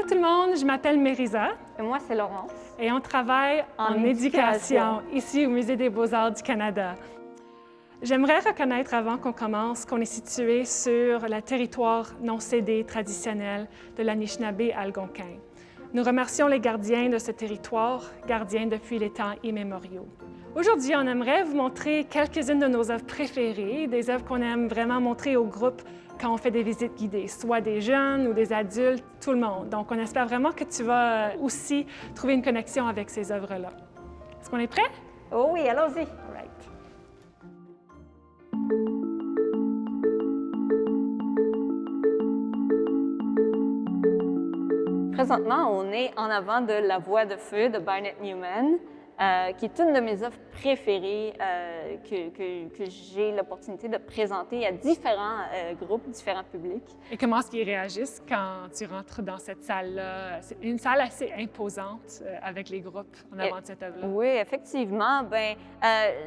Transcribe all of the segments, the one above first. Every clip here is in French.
Allô tout le monde, je m'appelle Mérisa Et moi, c'est Laurence. et on travaille en éducation ici au Musée des Beaux-Arts du Canada. J'aimerais reconnaître avant qu'on commence qu'on est situé sur le territoire non cédé traditionnel de l'Anishinaabe-Algonquin. Nous remercions les gardiens de ce territoire, gardiens depuis les temps immémoriaux. Aujourd'hui, on aimerait vous montrer quelques-unes de nos œuvres préférées, des œuvres qu'on aime vraiment montrer au groupe quand on fait des visites guidées, soit des jeunes ou des adultes, tout le monde. Donc, on espère vraiment que tu vas aussi trouver une connexion avec ces œuvres-là. Est-ce qu'on est prêt? Oh oui, allons-y. All right. Présentement, on est en avant de La Voix de feu de Barnett Newman, qui est une de mes œuvres préférées que j'ai l'opportunité de présenter à différents groupes, différents publics. Et comment est-ce qu'ils réagissent quand tu rentres dans cette salle-là? C'est une salle assez imposante avec les groupes en avant de cette œuvre-là. Oui, effectivement.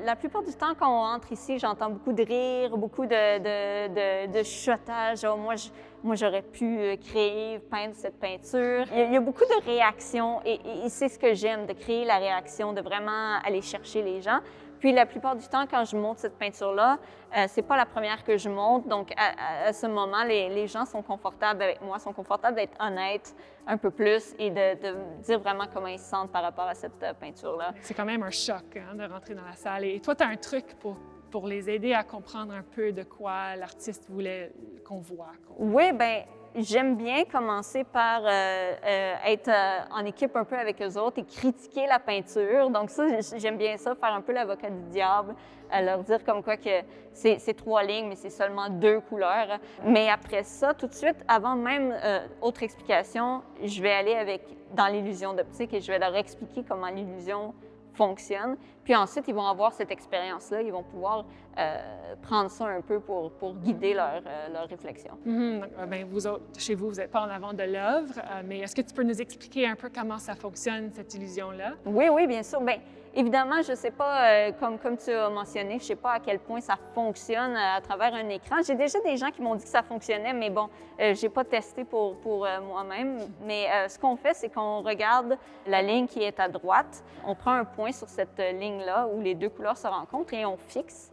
La plupart du temps, quand on entre ici, j'entends beaucoup de rires, beaucoup de chuchotage. Oh, moi, j'aurais pu créer, peindre cette peinture. Il y a beaucoup de réactions et c'est ce que j'aime, de créer la réaction, de vraiment aller chercher les gens. Puis la plupart du temps, quand je monte cette peinture-là, c'est pas la première que je monte. Donc, à ce moment, les gens sont confortables avec moi, sont confortables d'être honnêtes un peu plus et de dire vraiment comment ils se sentent par rapport à cette peinture-là. C'est quand même un choc hein, de rentrer dans la salle. Et toi, tu as un truc pour les aider à comprendre un peu de quoi l'artiste voulait qu'on voit. Oui, bien, j'aime bien commencer par être en équipe un peu avec eux autres et critiquer la peinture. Donc ça, j'aime bien ça, faire un peu l'avocat du diable, leur dire comme quoi que c'est 3 lignes, mais c'est seulement 2 couleurs. Mais après ça, tout de suite, avant même autre explication, je vais aller dans l'illusion d'optique et je vais leur expliquer comment l'illusion fonctionne. Puis ensuite, ils vont avoir cette expérience-là, ils vont pouvoir prendre ça un peu pour guider leur réflexion. Bien, vous autres, chez vous, vous n'êtes pas en avant de l'œuvre, mais est-ce que tu peux nous expliquer un peu comment ça fonctionne, cette illusion-là? Oui, bien sûr. Bien, évidemment, je ne sais pas, comme tu as mentionné, je ne sais pas à quel point ça fonctionne à travers un écran. J'ai déjà des gens qui m'ont dit que ça fonctionnait, mais bon, je n'ai pas testé pour moi-même. Mais ce qu'on fait, c'est qu'on regarde la ligne qui est à droite. On prend un point sur cette ligne-là où les 2 couleurs se rencontrent et on fixe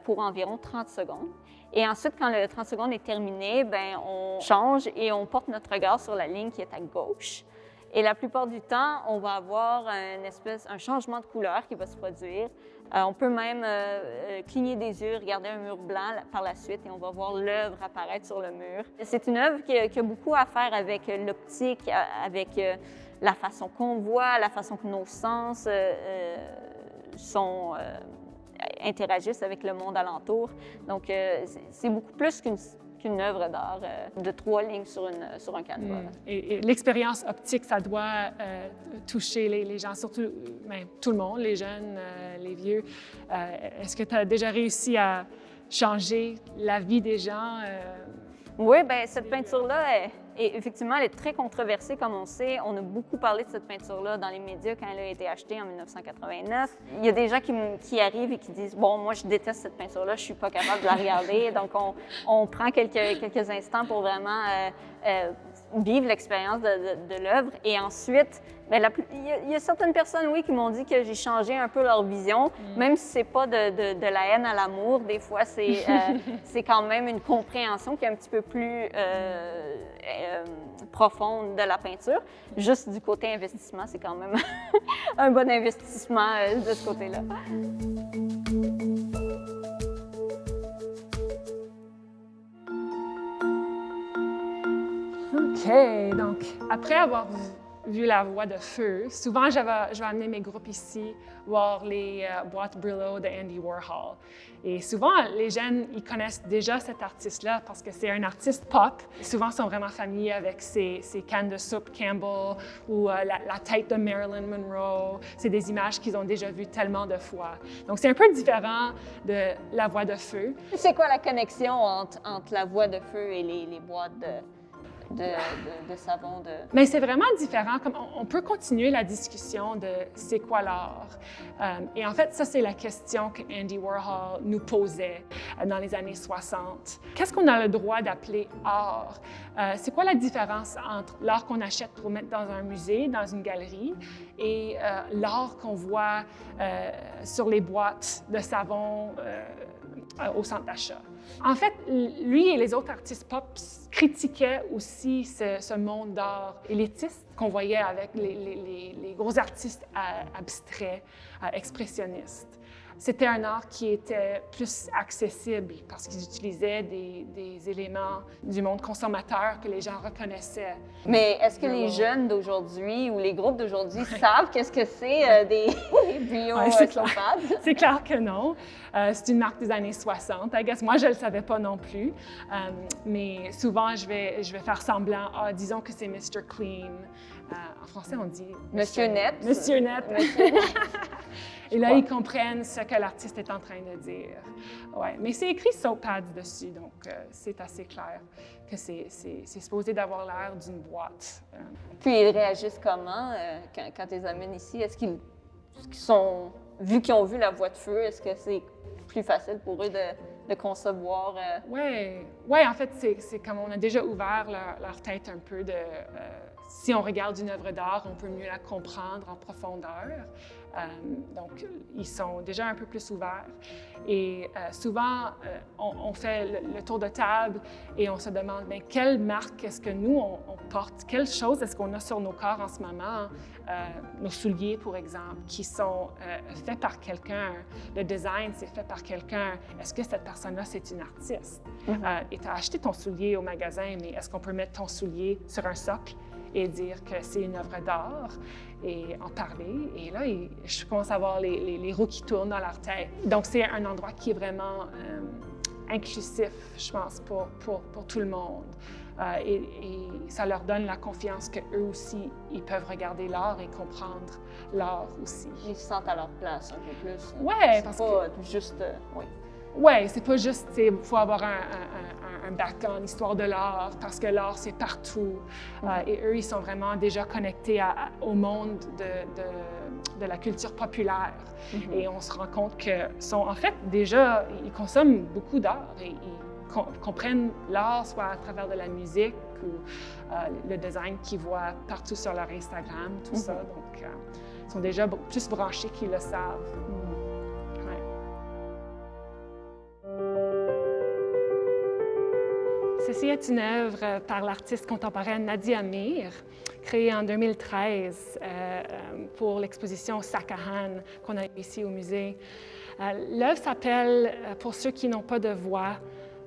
pour environ 30 secondes. Et ensuite, quand le 30 secondes est terminé, bien, on change et on porte notre regard sur la ligne qui est à gauche. Et la plupart du temps, on va avoir un changement de couleur qui va se produire. On peut même cligner des yeux, regarder un mur blanc par la suite et on va voir l'œuvre apparaître sur le mur. C'est une œuvre qui a beaucoup à faire avec l'optique, avec la façon qu'on voit, la façon que nos sens interagissent avec le monde alentour. Donc, c'est beaucoup plus qu'une œuvre d'art de 3 lignes sur un canevas. Et l'expérience optique, ça doit toucher les gens, surtout bien, tout le monde, les jeunes, les vieux. Est-ce que tu as déjà réussi à changer la vie des gens? Oui, bien, cette peinture-là, effectivement, elle est très controversée, comme on sait. On a beaucoup parlé de cette peinture-là dans les médias quand elle a été achetée en 1989. Il y a des gens qui arrivent et qui disent « Bon, moi, je déteste cette peinture-là, je suis pas capable de la regarder. » Donc, on prend quelques instants pour vraiment vivre l'expérience de l'œuvre. Et ensuite, bien, il y a certaines personnes, oui, qui m'ont dit que j'ai changé un peu leur vision, même si c'est pas de la haine à l'amour. Des fois, c'est quand même une compréhension qui est un petit peu plus profonde de la peinture. Juste du côté investissement, c'est quand même un bon investissement de ce côté-là. OK. Donc, après avoir vu La Voix de feu, souvent, je vais amener mes groupes ici voir les boîtes Brillo de Andy Warhol. Et souvent, les jeunes, ils connaissent déjà cet artiste-là parce que c'est un artiste pop. Souvent, ils sont vraiment familiers avec ses cannes de soupe Campbell ou la tête de Marilyn Monroe. C'est des images qu'ils ont déjà vues tellement de fois. Donc, c'est un peu différent de La Voix de feu. C'est quoi la connexion entre La Voix de feu et les boîtes de... de savon. Mais c'est vraiment différent. Comme on peut continuer la discussion de c'est quoi l'art. Et en fait, ça, c'est la question que Andy Warhol nous posait dans les années 60. Qu'est-ce qu'on a le droit d'appeler art? C'est quoi la différence entre l'art qu'on achète pour mettre dans un musée, dans une galerie, et l'art qu'on voit sur les boîtes de savon au centre d'achat? En fait, lui et les autres artistes pop critiquaient aussi ce monde d'art élitiste qu'on voyait avec les gros artistes abstraits, expressionnistes. C'était un art qui était plus accessible parce qu'ils utilisaient des éléments du monde consommateur que les gens reconnaissaient. Mais est-ce que les jeunes d'aujourd'hui ou les groupes d'aujourd'hui savent qu'est-ce que c'est des bio-soapades? C'est clair que non. C'est une marque des années 60. I guess moi, je ne le savais pas non plus. Mais souvent, je vais faire semblant. Disons que c'est Mr. Clean. En français, on dit... Monsieur Net. Monsieur Net. Monsieur Net. Et là, ils comprennent ce que l'artiste est en train de dire. Ouais. Mais c'est écrit Soap Pads dessus, donc c'est assez clair que c'est supposé d'avoir l'air d'une boîte. Puis ils réagissent comment quand ils les amènent ici? Est-ce qu'ils sont, vu qu'ils ont vu la voie de feu, est-ce que c'est plus facile pour eux de concevoir? Oui, en fait, c'est comme on a déjà ouvert leur tête un peu de... si on regarde une œuvre d'art, on peut mieux la comprendre en profondeur. Donc, ils sont déjà un peu plus ouverts. Et souvent, on fait le tour de table et on se demande, bien, quelle marque est-ce que nous, on porte? Quelle chose est-ce qu'on a sur nos corps en ce moment? Nos souliers, pour exemple, qui sont faits par quelqu'un. Le design, c'est fait par quelqu'un. Est-ce que cette personne-là, c'est une artiste? Et tu as acheté ton soulier au magasin, mais est-ce qu'on peut mettre ton soulier sur un socle et dire que c'est une œuvre d'art et en parler? Et là, je commence à voir les roues qui tournent dans leur tête. Donc, c'est un endroit qui est vraiment inclusif, je pense, pour tout le monde. Et ça leur donne la confiance qu'eux aussi, ils peuvent regarder l'art et comprendre l'art aussi. Ils se sentent à leur place un peu plus. Oui, parce que... C'est pas juste... Oui, c'est pas juste, il faut avoir un bac en histoire de l'art, parce que l'art, c'est partout. Et eux, ils sont vraiment déjà connectés au monde de la culture populaire. Et on se rend compte que en fait, déjà, ils consomment beaucoup d'art et ils comprennent l'art, soit à travers de la musique ou le design qu'ils voient partout sur leur Instagram, tout ça. Donc, ils sont déjà plus branchés qu'ils le savent. Ceci est une œuvre par l'artiste contemporaine Nadia Mir, créée en 2013 pour l'exposition Sakahan qu'on a ici au musée. L'œuvre s'appelle, pour ceux qui n'ont pas de voix,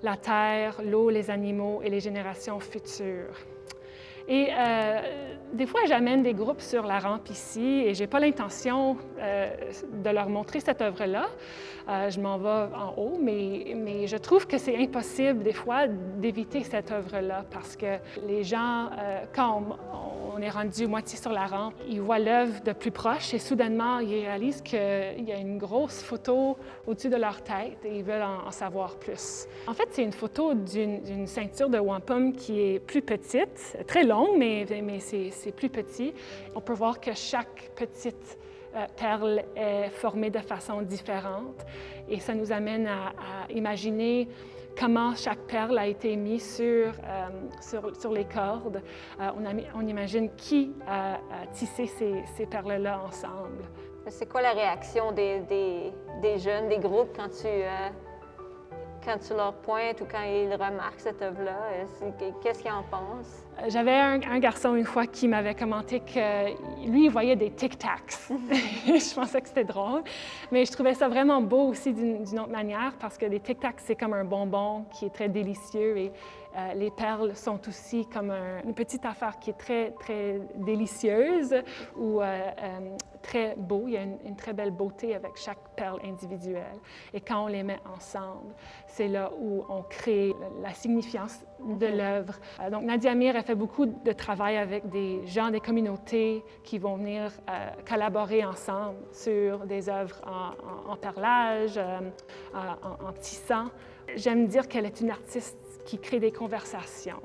La terre, l'eau, les animaux et les générations futures. Et des fois, j'amène des groupes sur la rampe ici et je n'ai pas l'intention de leur montrer cette œuvre-là. Je m'en vais en haut, mais je trouve que c'est impossible des fois d'éviter cette œuvre-là parce que les gens, quand on est rendu moitié sur la rampe, ils voient l'œuvre de plus proche et soudainement, ils réalisent qu'il y a une grosse photo au-dessus de leur tête et ils veulent en savoir plus. En fait, c'est une photo d'une ceinture de wampum qui est plus petite, très longue, mais c'est plus petit. On peut voir que chaque petite perle est formée de façon différente et ça nous amène à imaginer comment chaque perle a été mise sur les cordes. On imagine qui a tissé ces perles-là ensemble. C'est quoi la réaction des jeunes, des groupes quand tu leur pointes ou quand ils remarquent cette œuvre-là? Qu'est-ce qu'ils en pensent? J'avais un garçon une fois qui m'avait commenté que lui, il voyait des tic-tacs. Je pensais que c'était drôle, mais je trouvais ça vraiment beau aussi d'une autre manière parce que les tic-tacs, c'est comme un bonbon qui est très délicieux et les perles sont aussi comme une petite affaire qui est très, très délicieuse ou très beau. Il y a une très belle beauté avec chaque perle individuelle. Et quand on les met ensemble, c'est là où on crée la signifiance de l'œuvre. Donc, Nadia Mir a fait beaucoup de travail avec des gens des communautés qui vont venir collaborer ensemble sur des œuvres en perlage, en tissant. J'aime dire qu'elle est une artiste qui crée des conversations.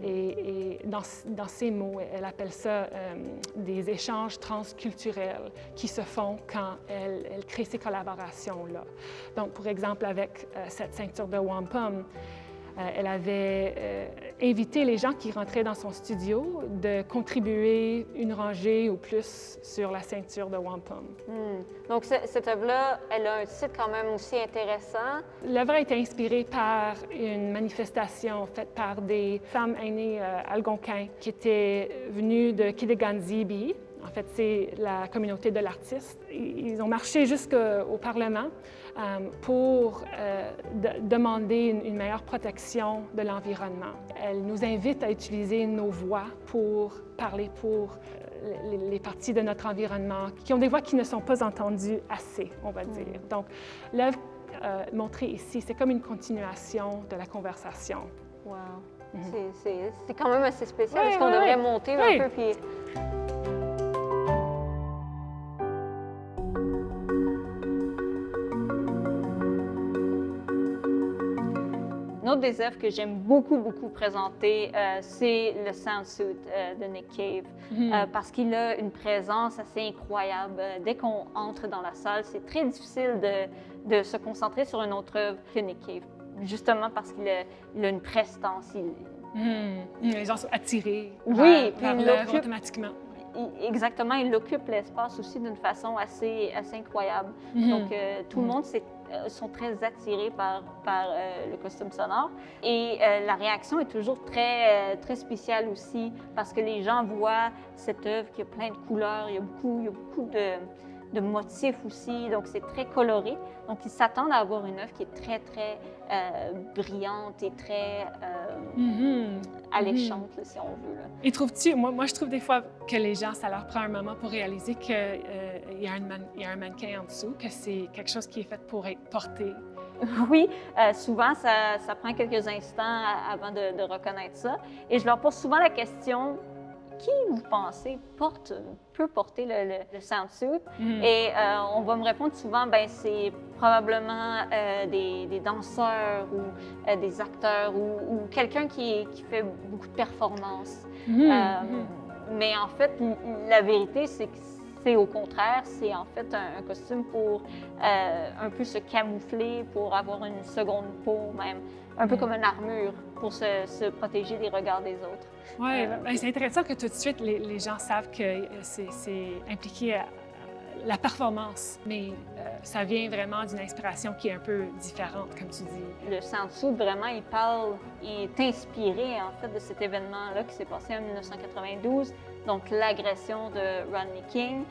Et dans ces mots, elle appelle ça des échanges transculturels qui se font quand elle crée ces collaborations-là. Donc, pour exemple, avec cette ceinture de wampum, elle avait invité les gens qui rentraient dans son studio de contribuer une rangée ou plus sur la ceinture de wampum. Donc, cette œuvre-là, elle a un titre quand même aussi intéressant. L'œuvre a été inspirée par une manifestation faite par des femmes aînées algonquins qui étaient venues de Kideganzibi. En fait, c'est la communauté de l'artiste. Ils ont marché jusqu'au Parlement pour demander une meilleure protection de l'environnement. Elle nous invite à utiliser nos voix pour parler pour les parties de notre environnement qui ont des voix qui ne sont pas entendues assez, on va dire. Donc, l'œuvre montrée ici, c'est comme une continuation de la conversation. Wow! C'est quand même assez spécial. Est-ce qu'on devrait monter un peu puis... Une autre des œuvres que j'aime beaucoup présenter, c'est le Soundsuit de Nick Cave, parce qu'il a une présence assez incroyable. Dès qu'on entre dans la salle, c'est très difficile de se concentrer sur une autre œuvre que Nick Cave, justement parce qu'il a une prestance. Les gens sont attirés par l'œuvre automatiquement. Exactement, il occupe l'espace aussi d'une façon assez incroyable. Donc, tout le monde sont très attirés par le costume sonore. Et la réaction est toujours très spéciale aussi, parce que les gens voient cette œuvre qui a plein de couleurs, il y a beaucoup de motifs aussi, donc c'est très coloré. Donc, ils s'attendent à avoir une œuvre qui est très brillante et très alléchante, là, si on veut. Là. Et trouves-tu, moi, je trouve des fois que les gens, ça leur prend un moment pour réaliser qu'il y a un mannequin en dessous, que c'est quelque chose qui est fait pour être porté. Oui, souvent, ça prend quelques instants avant de reconnaître ça. Et je leur pose souvent la question, qui, vous pensez, peut porter le Soundsuit? Et on va me répondre souvent, ben c'est probablement des danseurs ou des acteurs ou quelqu'un qui fait beaucoup de performances. Mais en fait, la vérité, c'est que c'est au contraire, c'est en fait un costume pour un peu se camoufler, pour avoir une seconde peau même, un peu comme une armure pour se protéger des regards des autres. Oui, c'est intéressant que tout de suite les gens savent que c'est impliqué à la performance, mais ça vient vraiment d'une inspiration qui est un peu différente, comme tu dis. Le Soundsuit, vraiment, il est inspiré en fait de cet événement-là qui s'est passé en 1992, donc l'agression de Rodney King.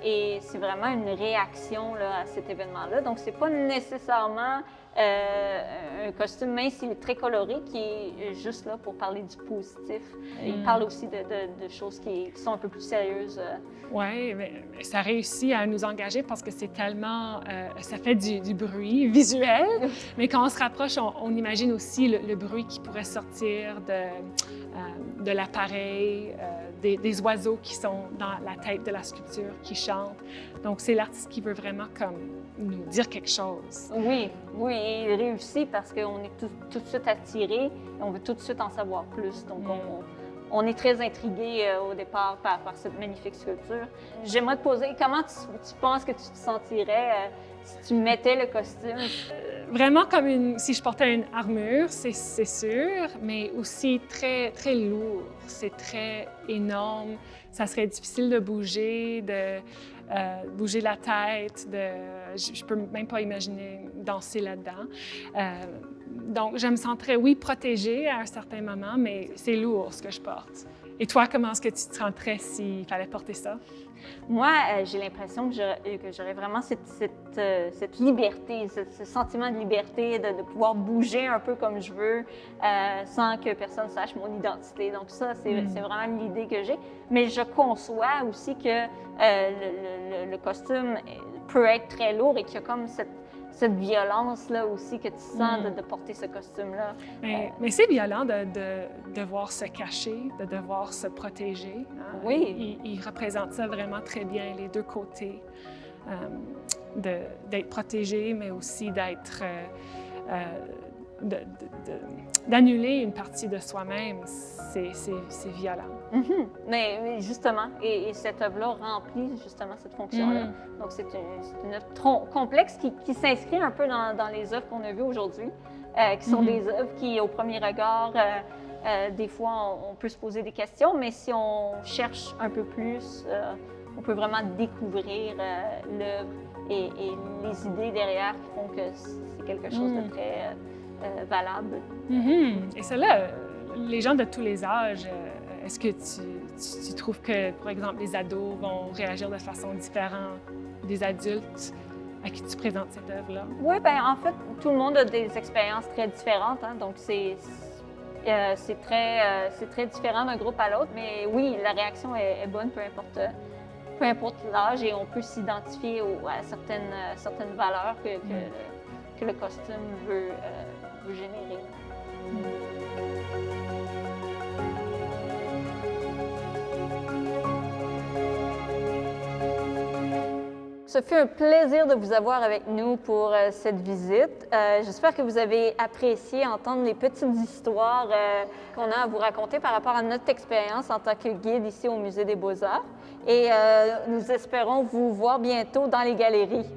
Et c'est vraiment une réaction là, à cet événement-là. Donc, c'est pas nécessairement un costume, même s'il est très coloré, qui est juste là pour parler du positif. Il parle aussi de choses qui sont un peu plus sérieuses. Oui, mais ça réussit à nous engager parce que c'est tellement... ça fait du bruit visuel, mais quand on se rapproche, on imagine aussi le bruit qui pourrait sortir de l'appareil, des oiseaux qui sont dans la tête de la sculpture, qui chantent. Donc, c'est l'artiste qui veut vraiment comme nous dire quelque chose. Oui, il réussit parce qu'on est tout de suite attiré et on veut tout de suite en savoir plus. Donc, on est très intrigué au départ par cette magnifique sculpture. J'aimerais te poser, comment tu penses que tu te sentirais si tu mettais le costume? Vraiment comme si je portais une armure, c'est sûr, mais aussi très lourd. C'est très énorme. Ça serait difficile de bouger, bouger la tête. Je peux même pas imaginer danser là-dedans. Donc, je me sentrais, oui, protégée à un certain moment, mais c'est lourd ce que je porte. Et toi, comment est-ce que tu te sentirais s'il fallait porter ça? Moi, j'ai l'impression que j'aurais vraiment cette liberté, ce sentiment de liberté, de pouvoir bouger un peu comme je veux, sans que personne sache mon identité. Donc ça, c'est vraiment l'idée que j'ai. Mais je conçois aussi que le costume peut être très lourd et qu'il y a comme cette violence-là aussi que tu sens de porter ce costume-là. Mais c'est violent de devoir se cacher, de devoir se protéger. Hein? Oui. Il représente ça vraiment très bien, les deux côtés. D'être protégé, mais aussi d'être d'annuler une partie de soi-même, c'est violent. Mais justement, et cette œuvre-là remplit justement cette fonction-là. Donc, c'est une œuvre complexe qui s'inscrit un peu dans les œuvres qu'on a vues aujourd'hui, qui sont des œuvres qui, au premier regard, des fois, on peut se poser des questions, mais si on cherche un peu plus, on peut vraiment découvrir l'œuvre et les idées derrière qui font que c'est quelque chose de très valable. Et cela, les gens de tous les âges, est-ce que tu trouves que, par exemple, les ados vont réagir de façon différente des adultes à qui tu présentes cette œuvre-là? Oui, bien, en fait, tout le monde a des expériences très différentes, hein, donc c'est très différent d'un groupe à l'autre, mais oui, la réaction est bonne, peu importe l'âge, et on peut s'identifier à certaines valeurs que le costume veut générer. Ce fut un plaisir de vous avoir avec nous pour cette visite. J'espère que vous avez apprécié entendre les petites histoires qu'on a à vous raconter par rapport à notre expérience en tant que guide ici au Musée des Beaux-Arts. Et nous espérons vous voir bientôt dans les galeries.